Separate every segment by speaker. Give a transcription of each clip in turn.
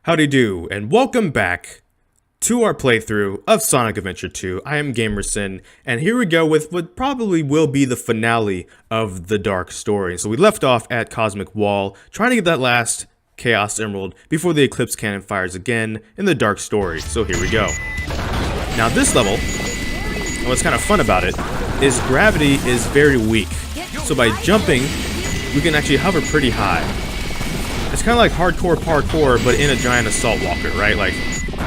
Speaker 1: Howdy do, and welcome back to our playthrough of Sonic Adventure 2. I am Gamrison, and here we go with what probably will be the finale of the Dark story. So we left off at Cosmic Wall, trying to get that last Chaos Emerald before the Eclipse Cannon fires again in the Dark story. So here we go. Now this level, and what's kind of fun about it, is gravity is very weak. So by jumping, we can actually hover pretty high. It's kind of like hardcore parkour, but in a giant assault walker, right? Like,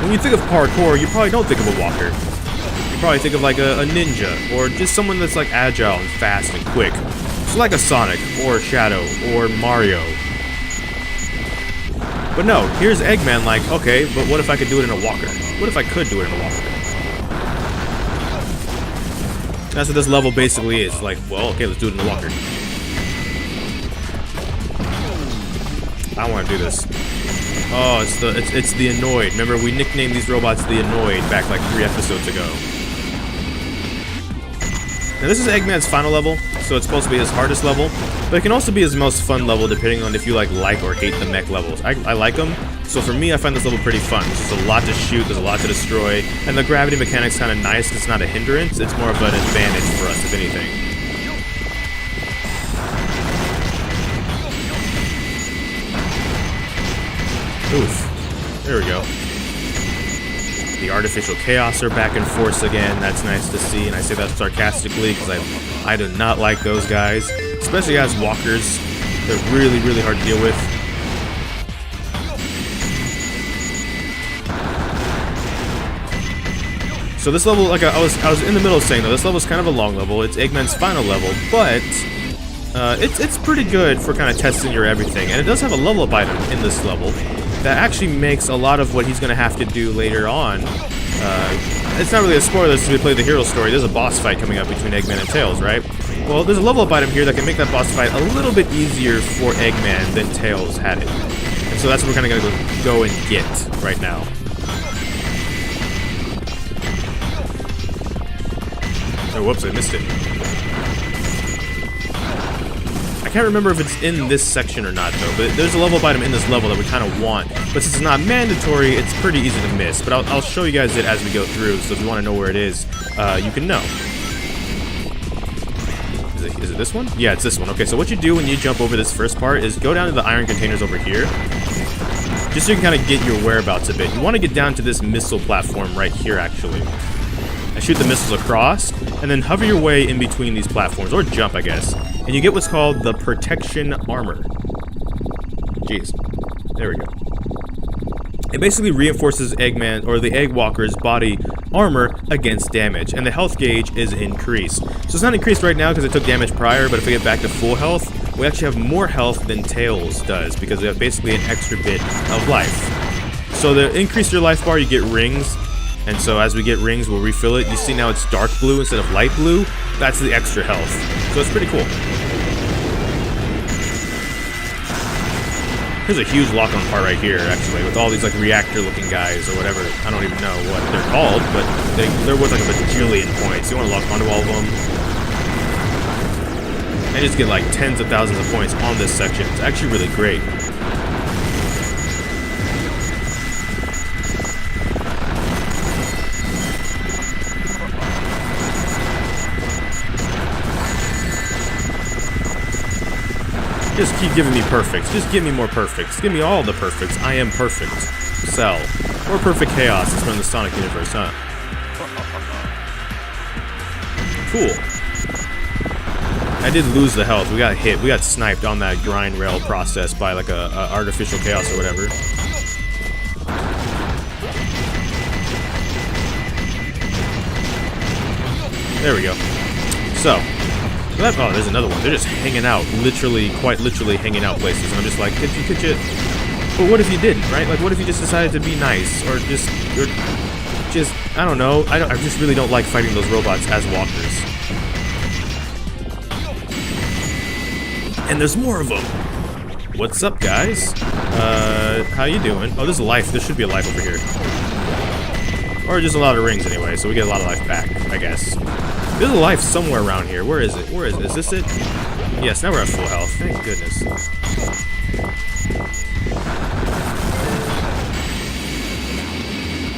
Speaker 1: when you think of parkour, you probably don't think of a walker. You probably think of like a ninja, or just someone that's like agile and fast and quick. So like a Sonic, or Shadow, or Mario. But no, here's Eggman like, okay, but what if I could do it in a walker? What if I could do it in a walker? That's what this level basically is. Like, well, okay, let's do it in a walker. I want to do this. Oh, it's the Annoyed. Remember, we nicknamed these robots the Annoyed back like 3 episodes ago. Now this is Eggman's final level, so it's supposed to be his hardest level, but it can also be his most fun level depending on if you like or hate the mech levels. I like them, so for me I find this level pretty fun. There's a lot to shoot, there's a lot to destroy, and the gravity mechanic's kind of nice because it's not a hindrance, it's more of an advantage for us, if anything. Oof. There we go. The artificial chaos are back in force again. That's nice to see, and I say that sarcastically because I do not like those guys, especially as walkers. They're really, really hard to deal with. So this level, like I was in the middle of saying though, this level is kind of a long level. It's Eggman's final level, but it's pretty good for kind of testing your everything, and it does have a level up item in this level that actually makes a lot of what he's going to have to do later on. It's not really a spoiler since we play the hero story. There's a boss fight coming up between Eggman and Tails, right? Well, there's a level up item here that can make that boss fight a little bit easier for Eggman than Tails had it. And so that's what we're kind of going to go and get right now. Oh, whoops, I missed it. I can't remember if it's in this section or not though, but there's a level up item in this level that we kind of want, but since it's not mandatory, it's pretty easy to miss, but I'll show you guys it as we go through, so if you want to know where it is, you can know. Is it this one? Yeah, it's this one. Okay, so what you do when you jump over this first part is go down to the iron containers over here, just so you can kind of get your whereabouts a bit. You want to get down to this missile platform right here, actually. And shoot the missiles across, and then hover your way in between these platforms, or jump, I guess. And you get what's called the protection armor. Jeez. There we go. It basically reinforces Eggman, or the Egg Walker's body armor against damage, and the health gauge is increased. So it's not increased right now because it took damage prior, but if we get back to full health, we actually have more health than Tails does, because we have basically an extra bit of life. So to increase your life bar, you get rings. And so as we get rings, we'll refill it. You see now it's dark blue instead of light blue. That's the extra health. So it's pretty cool. There's a huge lock-on part right here, actually, with all these like reactor-looking guys or whatever. I don't even know what they're called, but they're worth like a bajillion points. You want to lock onto all of them. And just get like tens of thousands of points on this section. It's actually really great. Just keep giving me perfects. Just give me more perfects. Give me all the perfects. I am perfect. Cell. Or perfect chaos is from the Sonic universe, huh? Cool. I did lose the health. We got hit. We got sniped on that grind rail process by like a artificial chaos or whatever. There we go. So. Oh, there's another one. They're just hanging out, quite literally hanging out places. And I'm just like, could you? But what if you didn't, right? Like, what if you just decided to be nice, or just, I don't know. I just really don't like fighting those robots as walkers. And there's more of them. What's up, guys? How you doing? Oh, there's a life. There should be a life over here, or just a lot of rings anyway. So we get a lot of life back, I guess. There's a life somewhere around here. Where is it? Where is it? Is this it? Yes, now we're at full health. Thank goodness.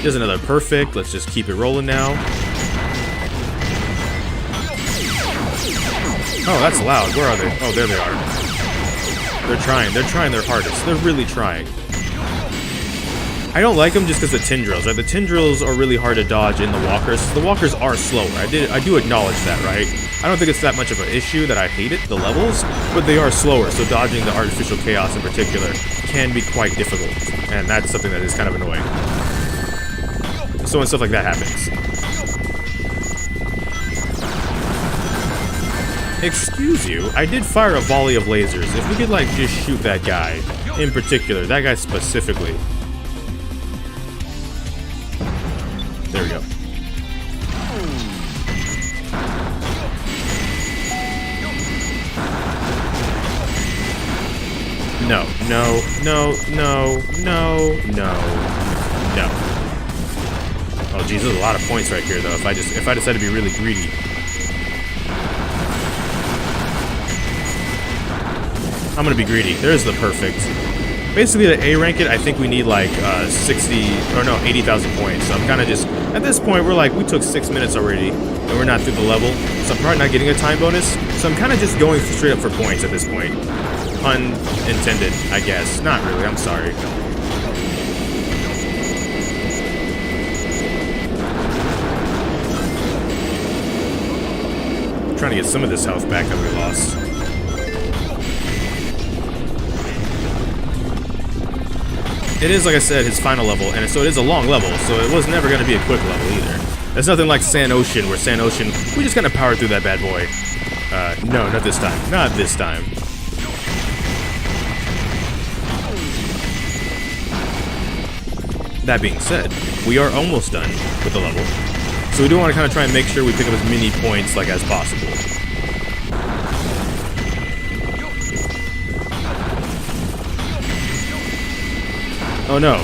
Speaker 1: Here's another perfect. Let's just keep it rolling now. Oh, that's loud. Where are they? Oh, there they are. They're trying. They're trying their hardest. They're really trying. I don't like them just because the tendrils, right? The tendrils are really hard to dodge in the walkers. The walkers are slower. I do acknowledge that, right? I don't think it's that much of an issue that I hate it, the levels, but they are slower, so dodging the artificial chaos in particular can be quite difficult, and that's something that is kind of annoying. So when stuff like that happens. Excuse you, I did fire a volley of lasers. If we could, like, just shoot that guy in particular, that guy specifically. There we go. No, no, no, no, no, no, no. Oh, geez, there's a lot of points right here, though. If I decide to be really greedy. I'm gonna be greedy. There's the perfect. Basically, to A rank it, I think we need like 80,000 points. So I'm kind of just, at this point, we're like, we took 6 minutes already, and we're not through the level. So I'm probably not getting a time bonus. So I'm kind of just going straight up for points at this point. Pun intended, I guess. Not really, I'm sorry. I'm trying to get some of this health back that we lost. It is, like I said, his final level, and so it is a long level, so it was never going to be a quick level either. It's nothing like Sand Ocean, where Sand Ocean, we just kind of powered through that bad boy. No, not this time. Not this time. That being said, we are almost done with the level, so we do want to kind of try and make sure we pick up as many points like as possible. Oh no,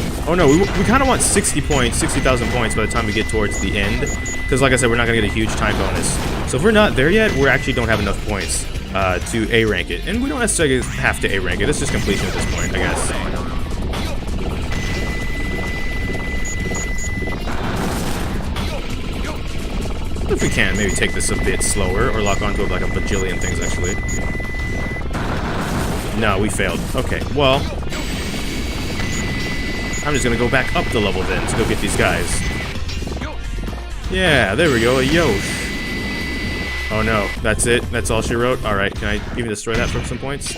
Speaker 1: we kind of want 60,000 points by the time we get towards the end, because like I said, we're not going to get a huge time bonus. So if we're not there yet, we actually don't have enough points to A rank it, and we don't necessarily have to A rank it, it's just completion at this point, I guess. If we can, maybe take this a bit slower, or lock onto it like a bajillion things actually. No, we failed. Okay, well, I'm just gonna go back up the level then to go get these guys. Yeah, there we go, a Yosh. Oh no, that's it? That's all she wrote? Alright, can I even destroy that for some points?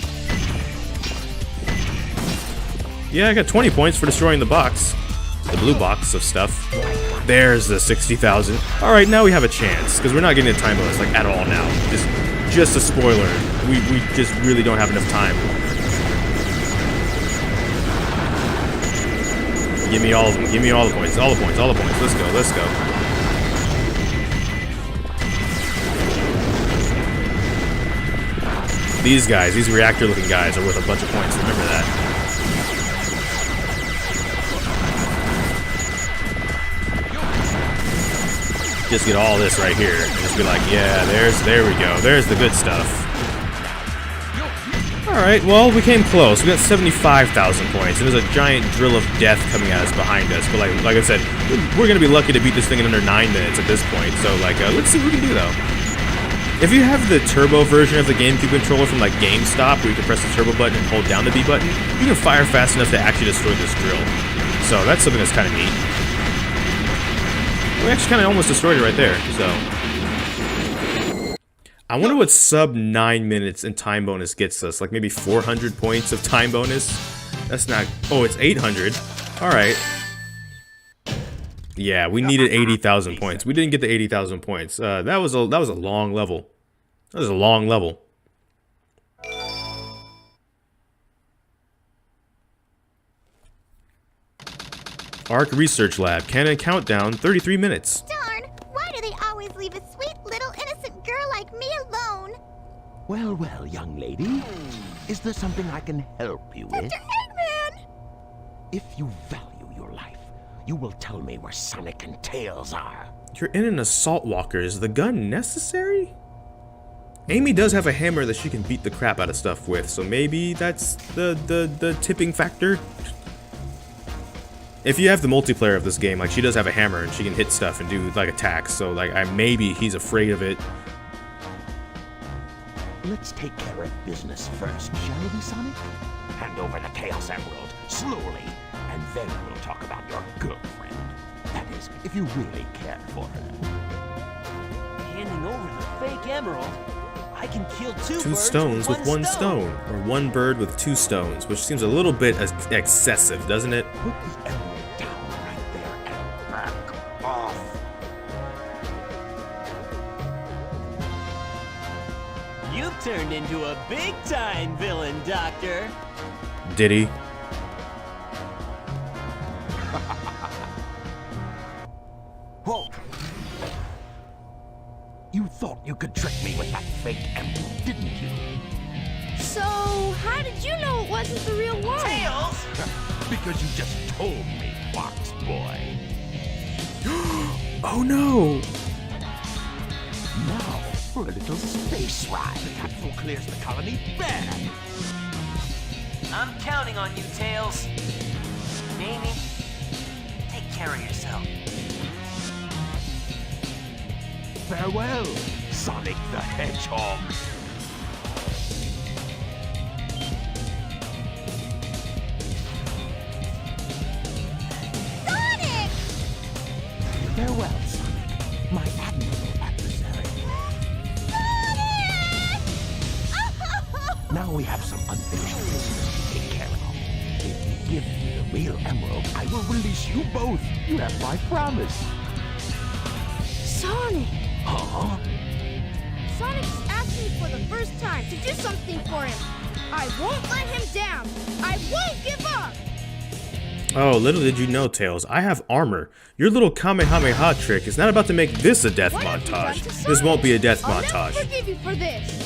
Speaker 1: Yeah, I got 20 points for destroying the box. The blue box of stuff. There's the 60,000. Alright, now we have a chance, because we're not getting a time bonus, like, at all now. Just a spoiler. We just really don't have enough time. Give me all of them. Give me all the points. All the points. All the points. Let's go. Let's go. These guys, these reactor-looking guys, are worth a bunch of points. Remember that. Just get all this right here, and just be like, yeah, there we go. There's the good stuff. Alright, well, we came close. We got 75,000 points, and there's a giant drill of death coming at us behind us. But like I said, we're going to be lucky to beat this thing in under 9 minutes at this point. So, like, let's see what we can do, though. If you have the turbo version of the GameCube controller from, like, GameStop, where you can press the turbo button and hold down the B button, you can fire fast enough to actually destroy this drill. So, that's something that's kind of neat. We actually kind of almost destroyed it right there, so... I wonder what sub 9 minutes in time bonus gets us. Like maybe 400 points of time bonus? That's not... Oh, it's 800. Alright. Yeah, we needed 80,000 points. We didn't get the 80,000 points. That was a long level. That was a long level. ARK Research Lab. Canon countdown, 33 minutes.
Speaker 2: Darn! Why do they always leave a sweet little innocent girl like me alone?
Speaker 3: Well, well, young lady. Is there something I can help you with?
Speaker 2: Mr. Eggman!
Speaker 3: If you value your life, you will tell me where Sonic and Tails are.
Speaker 1: You're in an assault walker. Is the gun necessary? Amy does have a hammer that she can beat the crap out of stuff with, so maybe that's the tipping factor. If you have the multiplayer of this game, like, she does have a hammer and she can hit stuff and do, like, attacks. So, like, maybe he's afraid of it.
Speaker 3: Let's take care of business first, shall we, Sonic? Hand over the Chaos Emerald, slowly, and then we'll talk about your girlfriend. That is, if you really care for her.
Speaker 4: Handing over the fake emerald? I can kill two
Speaker 1: Two
Speaker 4: birds
Speaker 1: stones with one stone. Or one bird with two stones, which seems a little bit excessive, doesn't it?
Speaker 3: Put the emerald down right there and back off.
Speaker 4: You've turned into a big-time villain, Doctor.
Speaker 1: Did he?
Speaker 3: Whoa! You thought you could trick me with that fake emerald, didn't you?
Speaker 2: So, how did you know it wasn't the real one?
Speaker 4: Tails!
Speaker 3: Because you just told me, Fox Boy.
Speaker 1: Oh no!
Speaker 3: Now for a little space ride. The capsule clears the colony bad.
Speaker 4: I'm counting on you, Tails. Amy, take care of yourself.
Speaker 3: Farewell, Sonic the Hedgehog.
Speaker 2: Sonic!
Speaker 3: Farewell, Sonic, my admirable adversary.
Speaker 2: Sonic!
Speaker 3: Now we have some unfinished business to take care of. If you give me the real emerald, I will release you both. You have my promise.
Speaker 2: Sonic!
Speaker 3: Huh?
Speaker 2: Sonic's asked me for the first time to do something for him. I won't let him down. I won't give up.
Speaker 1: Oh, little did you know, Tails, I have armor. Your little Kamehameha trick is not about to make this a death
Speaker 2: What have you done
Speaker 1: montage.
Speaker 2: to
Speaker 1: This
Speaker 2: Sonic?
Speaker 1: won't be a death
Speaker 2: I'll
Speaker 1: montage.
Speaker 2: never forgive you for this.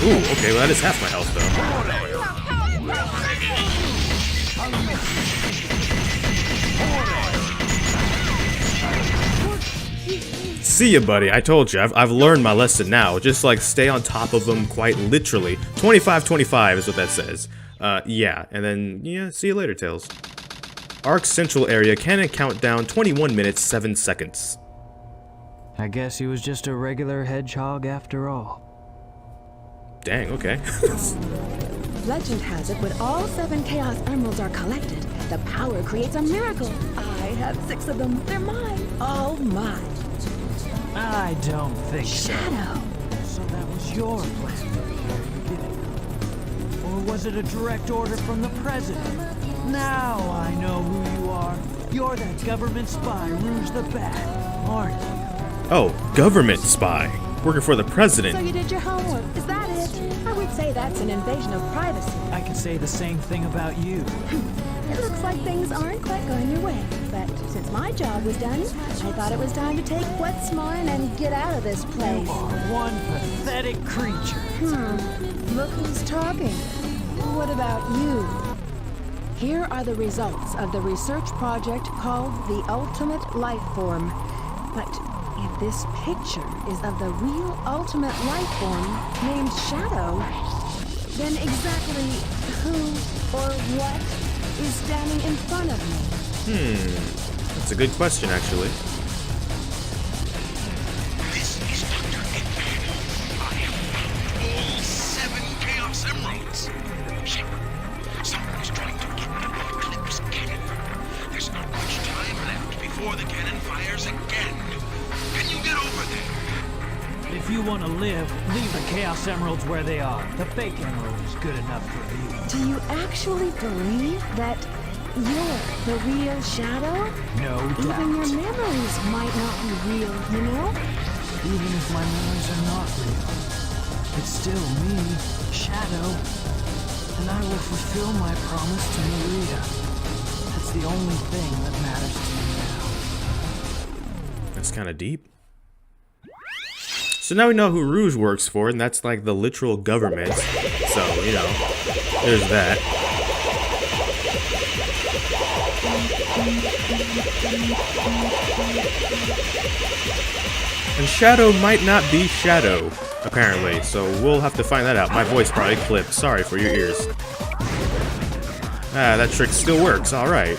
Speaker 1: Ooh, okay, well that is half my health though. See ya, buddy. I told you. I've learned my lesson now. Just like stay on top of them quite literally. 25-25 is what that says. Yeah, and then yeah, see you later, Tails. Ark's central area cannon countdown 21 minutes 7 seconds.
Speaker 5: I guess he was just a regular hedgehog after all.
Speaker 1: Dang, okay.
Speaker 6: Legend has it when all 7 Chaos Emeralds are collected, the power creates a miracle. I have 6 of them. They're mine. All mine.
Speaker 5: I don't think so.
Speaker 6: Shadow.
Speaker 5: So that was your plan from the very beginning. Or was it a direct order from the president? Now I know who you are. You're that government spy, Rouge the Bat, aren't you?
Speaker 1: Oh, government spy. Working for the
Speaker 6: So
Speaker 1: president.
Speaker 6: you did your homework. Is that it? I would say that's an invasion of privacy.
Speaker 5: I can say the same thing about you.
Speaker 6: It looks like things aren't quite going your way. But since my job was done, I thought it was time to take what's mine and get out of this
Speaker 5: You
Speaker 6: place.
Speaker 5: are one pathetic creature.
Speaker 6: Look who's talking. What about you? Here are the results of the research project called the Ultimate Life Form. But if this picture is of the real ultimate life form named Shadow, then exactly who or what is standing in front of me?
Speaker 1: That's a good question, actually.
Speaker 3: This is Dr. Eggman. I have found all 7 Chaos Emeralds. Someone is trying to get the Eclipse cannon. There's not much time left before the cannon fires again. Can you get over there?
Speaker 5: If you want to live, leave the Chaos Emeralds where they are. The fake emerald is good enough for you.
Speaker 6: Do you actually believe that you're the real Shadow?
Speaker 5: No
Speaker 6: Even
Speaker 5: doubt.
Speaker 6: your memories might not be real, you know?
Speaker 5: Even if my memories are not real, it's still me, Shadow. And I will fulfill my promise to Maria. That's the only thing that matters to me now.
Speaker 1: That's kind of deep. So now we know who Rouge works for, and that's like the literal government. So, you know, there's that. And Shadow might not be Shadow, apparently, so we'll have to find that out. My voice probably clipped. Sorry for your ears. Ah, that trick still works. Alright.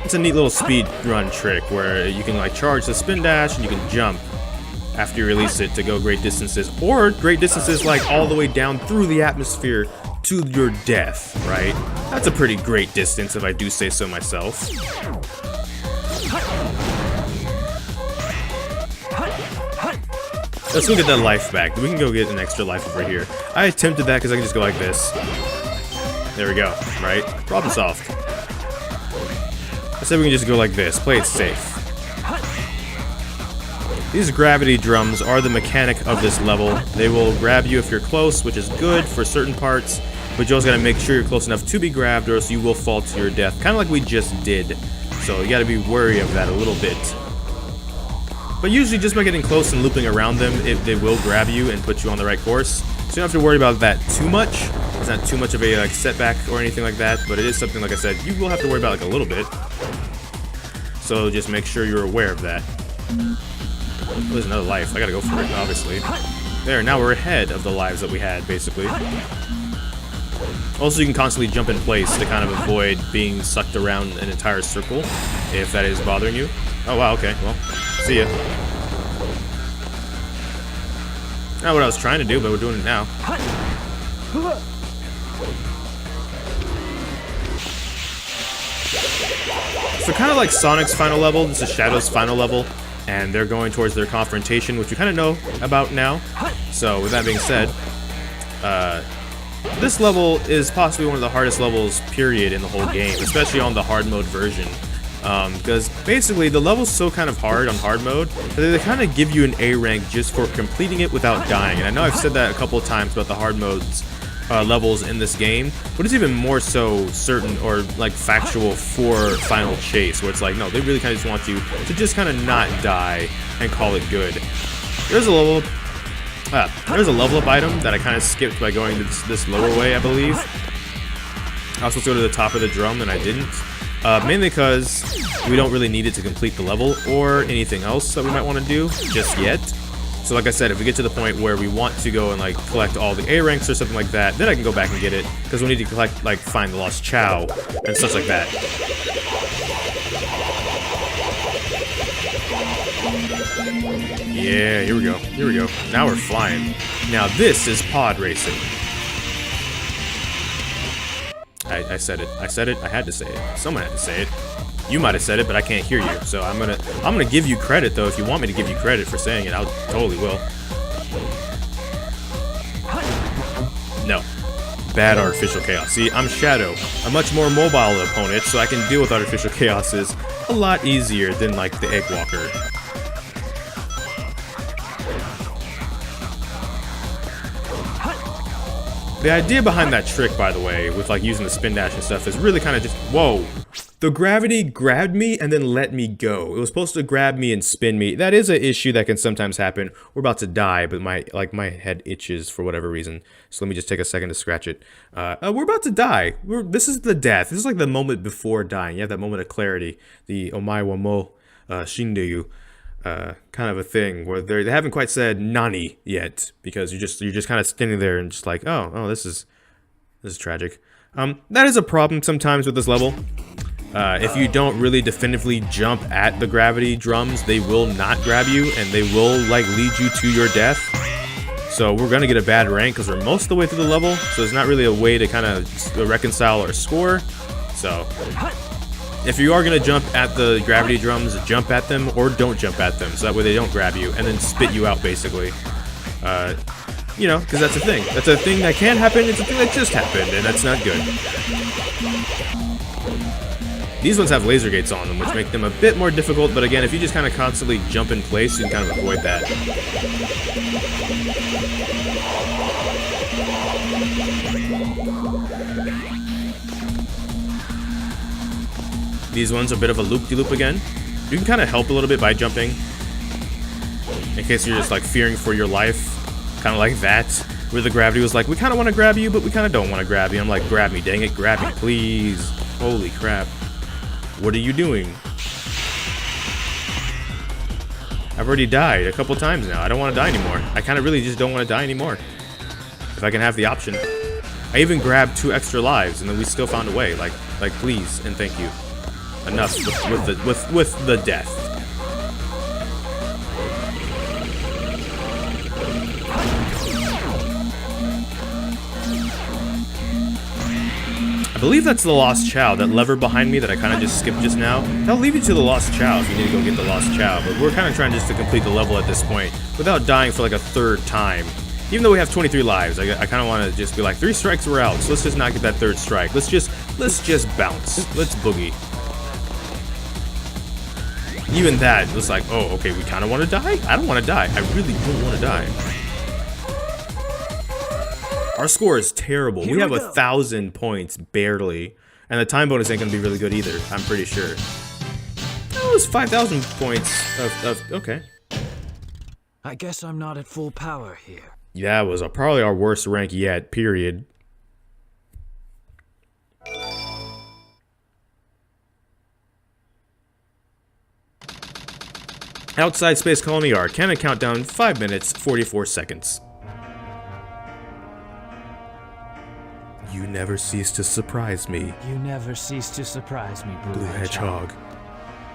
Speaker 1: It's a neat little speed run trick where you can like charge the spin dash and you can jump after you release it to go great distances, or great distances like all the way down through the atmosphere to your death, right? That's a pretty great distance if I do say so myself. Let's go get that life back. We can go get an extra life over here. I attempted that because I can just go like this. There we go, right? Problem solved. I said we can just go like this. Play it safe. These gravity drums are the mechanic of this level. They will grab you if you're close, which is good for certain parts, but you also gotta make sure you're close enough to be grabbed or else you will fall to your death, kind of like we just did. So you gotta be wary of that a little bit. But usually just by getting close and looping around them, they will grab you and put you on the right course. So you don't have to worry about that too much. It's not too much of a like setback or anything like that, but it is something, like I said, you will have to worry about like a little bit. So just make sure you're aware of that. Oh, there's another life. I gotta go for it, obviously. There, now we're ahead of the lives that we had, basically. Also, you can constantly jump in place to kind of avoid being sucked around an entire circle, if that is bothering you. Oh, wow, okay, well, see ya. Not what I was trying to do, but we're doing it now. So kind of like Sonic's final level, this is Shadow's final level, and they're going towards their confrontation, which we kind of know about now. So with that being said, this level is possibly one of the hardest levels, period, in the whole game, especially on the hard mode version. Because basically the level's so kind of hard on hard mode that they kind of give you an A rank just for completing it without dying. And I know I've said that a couple of times about the hard modes levels in this game, but it's even more so certain or like factual for Final Chase, where it's like, no, they really kind of just want you to just kind of not die and call it good. There's a level up item that I kind of skipped by going this lower way, I believe. I was supposed to go to the top of the drum and I didn't. Mainly because we don't really need it to complete the level or anything else that we might want to do just yet. So like I said, if we get to the point where we want to go and like collect all the A ranks or something like that, then I can go back and get it, because we need to collect, like, find the lost Chow and such like that. Yeah, here we go. Here we go. Now we're flying. Now this is pod racing. I said it. I said it. I had to say it. Someone had to say it. You might have said it, but I can't hear you. So I'm gonna give you credit though. If you want me to give you credit for saying it, I totally will. No. Bad artificial chaos. See, I'm Shadow, a much more mobile opponent, so I can deal with artificial chaoses a lot easier than like the Egg Walker. The idea behind that trick, by the way, with like using the spin dash and stuff, is really kind of just, whoa. The gravity grabbed me and then let me go. It was supposed to grab me and spin me. That is an issue that can sometimes happen. We're about to die, but my head itches for whatever reason. So let me just take a second to scratch it. We're about to die. This is the death. This is like the moment before dying. You have that moment of clarity. The omae wa mo shindeyu kind of a thing where they haven't quite said nani yet, because you're just kind of standing there and just like, oh, this is tragic. That is a problem sometimes with this level. If you don't really definitively jump at the gravity drums, they will not grab you and they will like lead you to your death. So we're gonna get a bad rank because we're most of the way through the level, so there's not really a way to kind of reconcile our score. So if you are gonna jump at the gravity drums, jump at them or don't jump at them, so that way they don't grab you and then spit you out, basically. You know, because that's a thing. That's a thing that can happen. It's a thing that just happened, and that's not good. These ones have laser gates on them, which make them a bit more difficult, but again, if you just kind of constantly jump in place, you can kind of avoid that. These ones are a bit of a loop-de-loop again. You can kind of help a little bit by jumping, in case you're just like fearing for your life, kind of like that. Where the gravity was like, we kind of want to grab you, but we kind of don't want to grab you. I'm like, grab me, dang it, grab me, please. Holy crap. What are you doing? I've already died a couple times now. I don't want to die anymore. I kind of really just don't want to die anymore. If I can have the option. I even grabbed 2 extra lives, and then we still found a way. Like please and thank you. Enough with the death. I believe that's the Lost Chow, that lever behind me that I kind of just skipped just now. I'll leave you to the Lost Chow if you need to go get the Lost Chow, but we're kind of trying just to complete the level at this point without dying for like a 3rd time. Even though we have 23 lives, I kind of want to just be like, 3 strikes we're out, so let's just not get that 3rd strike. Let's just bounce. Let's boogie. Even that was like, oh, okay, we kind of want to die? I don't want to die. I really don't want to die. Our score is terrible. We have 1,000 points, barely. And the time bonus ain't gonna be really good either, I'm pretty sure. That was 5,000 points of okay.
Speaker 5: I guess I'm not at full power here.
Speaker 1: Yeah, it was probably our worst rank yet, period. Outside Space Colony ARK, cannon countdown 5 minutes, 44 seconds. You never cease to surprise me.
Speaker 5: You never cease to surprise me,
Speaker 1: Blue Hedgehog.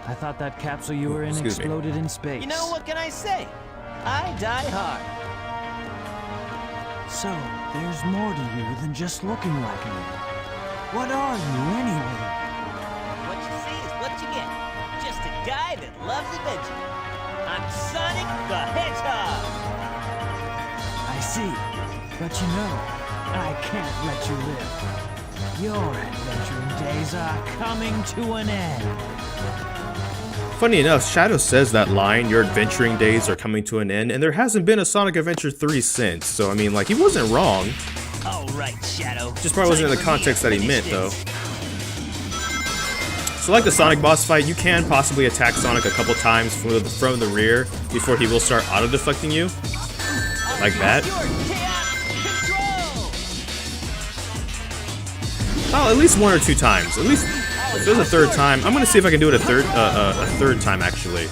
Speaker 5: I thought that capsule you were in
Speaker 1: Excuse me.
Speaker 5: exploded in space.
Speaker 4: You know, what can I say? I die hard.
Speaker 5: So, there's more to you than just looking like me. What are you, anyway?
Speaker 4: What you see is what you get. Just a guy that loves adventure. I'm Sonic the Hedgehog.
Speaker 5: I see. But you know, I can't let you live. Your adventuring days are coming to an end.
Speaker 1: Funny enough, Shadow says that line, your adventuring days are coming to an end, and there hasn't been a Sonic Adventure 3 since, so I mean, like, he wasn't wrong.
Speaker 4: All right, Shadow.
Speaker 1: Just probably wasn't in the context that he meant, though. So like the Sonic boss fight, you can possibly attack Sonic a couple times from the rear before he will start auto-deflecting you. Like that. Oh, at least 1 or 2 times. At least, if there's a 3rd time, I'm gonna see if I can do it a third time actually.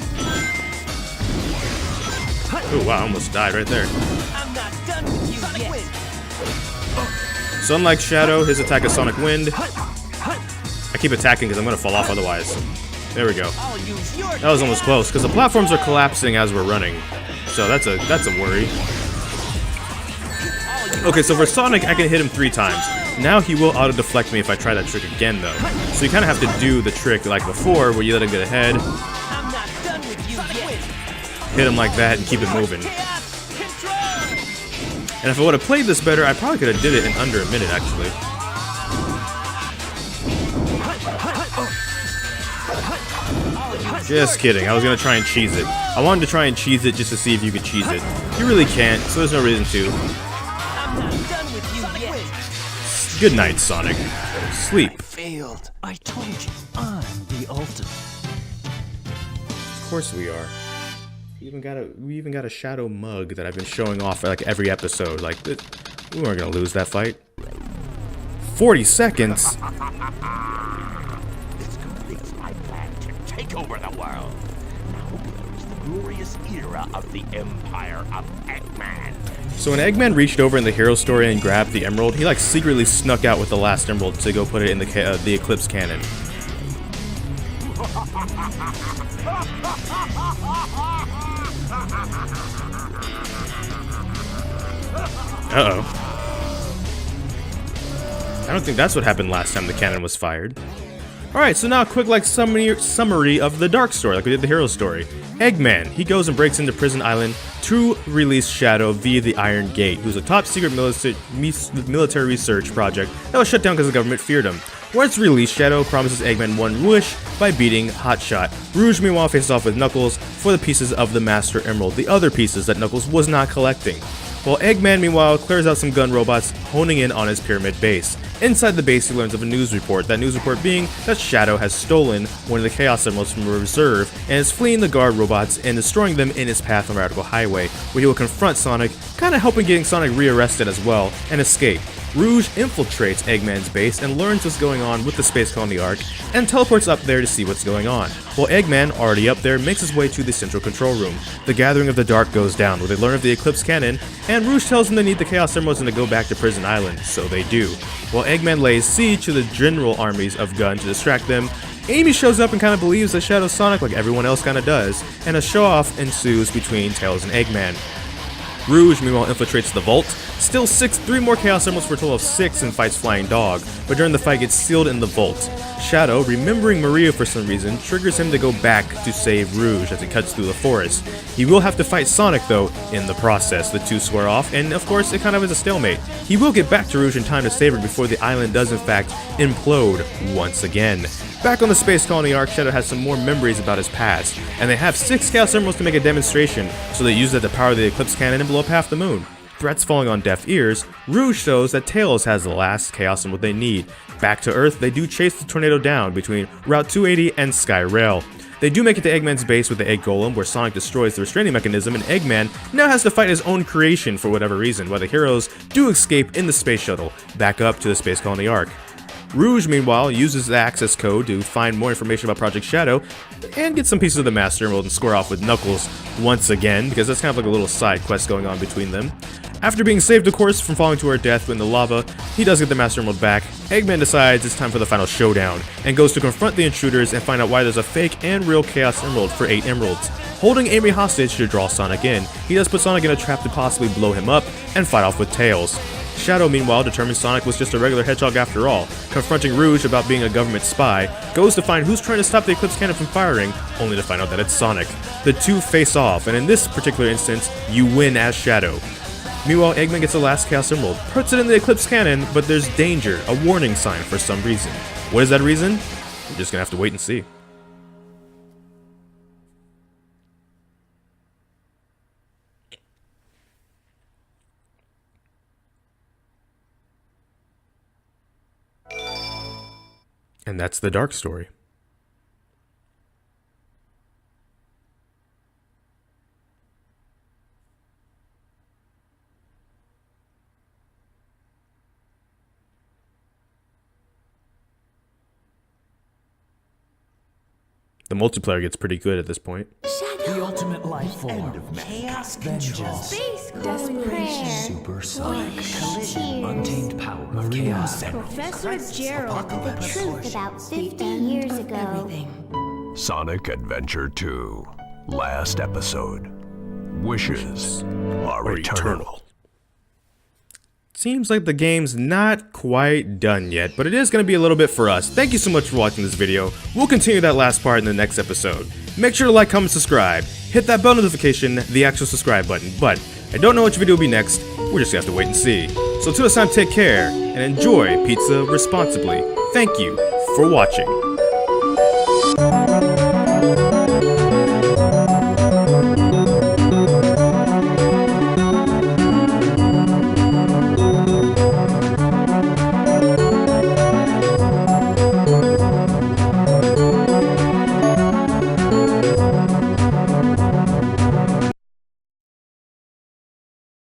Speaker 1: Oh wow, I almost died right there.
Speaker 4: I'm not done with you yet.
Speaker 1: So unlike Shadow, his attack is Sonic Wind. I keep attacking because I'm gonna fall off otherwise. There we go. That was almost close because the platforms are collapsing as we're running. So that's a worry. Okay, so for Sonic, I can hit him 3 times. Now he will auto-deflect me if I try that trick again, though. So you kind of have to do the trick like before, where you let him get ahead,
Speaker 4: I'm not done with you yet.
Speaker 1: hit him like that, and keep it moving. And if I would have played this better, I probably could have did it in under a minute, actually. Just kidding, I was gonna try and cheese it. I wanted to try and cheese it just to see if you could cheese it. You really can't, so there's no reason to.
Speaker 4: I'm not done with you yet.
Speaker 1: Good night, Sonic. Sleep.
Speaker 5: Failed. I told you, I'm the ultimate.
Speaker 1: Of course we are. We even got a Shadow mug that I've been showing off like every episode. Like, we weren't gonna lose that fight. 40 seconds.
Speaker 3: This completes my plan to take over the world. Now begins the glorious era of the Empire of Eggman.
Speaker 1: So when Eggman reached over in the hero story and grabbed the emerald, he like secretly snuck out with the last emerald to go put it in the Eclipse cannon. Uh-oh. I don't think that's what happened last time the cannon was fired. Alright, so now a quick like summary of the Dark story, like we did the hero story. Eggman, he goes and breaks into Prison Island to release Shadow via the Iron Gate, who's a top secret military research project that was shut down because the government feared him. Once released, Shadow promises Eggman one wish by beating Hotshot. Rouge meanwhile faces off with Knuckles for the pieces of the Master Emerald, the other pieces that Knuckles was not collecting. while Eggman meanwhile clears out some gun robots, honing in on his pyramid base. Inside the base he learns of a news report, that news report being that Shadow has stolen one of the Chaos Emeralds from a reserve and is fleeing the guard robots and destroying them in his path on Radical Highway, where he will confront Sonic, kinda helping getting Sonic rearrested as well, and escape. Rouge infiltrates Eggman's base and learns what's going on with the Space Colony ARK and teleports up there to see what's going on, while Eggman, already up there, makes his way to the central control room. The Gathering of the Dark goes down, where they learn of the Eclipse Cannon, and Rouge tells them they need the Chaos Emeralds and to go back to Prison Island, so they do. While Eggman lays siege to the general armies of Gun to distract them, Amy shows up and kinda believes that Shadow's Sonic like everyone else kinda does, and a show-off ensues between Tails and Eggman. Rouge meanwhile infiltrates the vault, steals 3 more Chaos Emeralds for a total of 6 and fights Flying Dog, but during the fight gets sealed in the vault. Shadow, remembering Maria for some reason, triggers him to go back to save Rouge as he cuts through the forest. He will have to fight Sonic though in the process. The two square off, and of course it kind of is a stalemate. He will get back to Rouge in time to save her before the island does in fact implode once again. Back on the Space Colony ARK, Shadow has some more memories about his past, and they have 6 Chaos Emeralds to make a demonstration, so they use that to power the Eclipse Cannon and blow up half the moon. Threats falling on deaf ears, Rouge shows that Tails has the last Chaos Emerald they need. Back to Earth, they do chase the tornado down between Route 280 and Sky Rail. They do make it to Eggman's base with the Egg Golem, where Sonic destroys the restraining mechanism, and Eggman now has to fight his own creation for whatever reason, while the heroes do escape in the space shuttle, back up to the Space Colony ARK. Rouge, meanwhile, uses the access code to find more information about Project Shadow and get some pieces of the Master Emerald and square off with Knuckles once again, because that's kind of like a little side quest going on between them. After being saved, of course, from falling to her death in the lava, he does get the Master Emerald back. Eggman decides it's time for the final showdown, and goes to confront the intruders and find out why there's a fake and real Chaos Emerald for 8 emeralds. Holding Amy hostage to draw Sonic in, he does put Sonic in a trap to possibly blow him up and fight off with Tails. Shadow, meanwhile, determines Sonic was just a regular hedgehog after all, confronting Rouge about being a government spy, goes to find who's trying to stop the Eclipse Cannon from firing, only to find out that it's Sonic. The two face off, and in this particular instance, you win as Shadow. Meanwhile, Eggman gets the last Chaos Emerald, puts it in the Eclipse Cannon, but there's danger, a warning sign for some reason. What is that reason? We're just gonna have to wait and see. And that's the Dark story. The multiplayer gets pretty good at this point.
Speaker 5: The ultimate life form.
Speaker 4: Chaos control.
Speaker 5: Vengeance.
Speaker 2: Space
Speaker 6: Desperation.
Speaker 5: Supersonic.
Speaker 2: Tears.
Speaker 5: Untamed power of
Speaker 6: Maria.
Speaker 5: chaos.
Speaker 2: Professor Gerald.
Speaker 7: The truth about 50 years ago.
Speaker 3: Sonic Adventure 2. Last episode. Wishes are eternal.
Speaker 1: Seems like the game's not quite done yet, but it is going to be a little bit for us. Thank you so much for watching this video. We'll continue that last part in the next episode. Make sure to like, comment, subscribe. Hit that bell notification, the actual subscribe button. But I don't know which video will be next. We're just going to have to wait and see. So till this time, take care and enjoy pizza responsibly. Thank you for watching.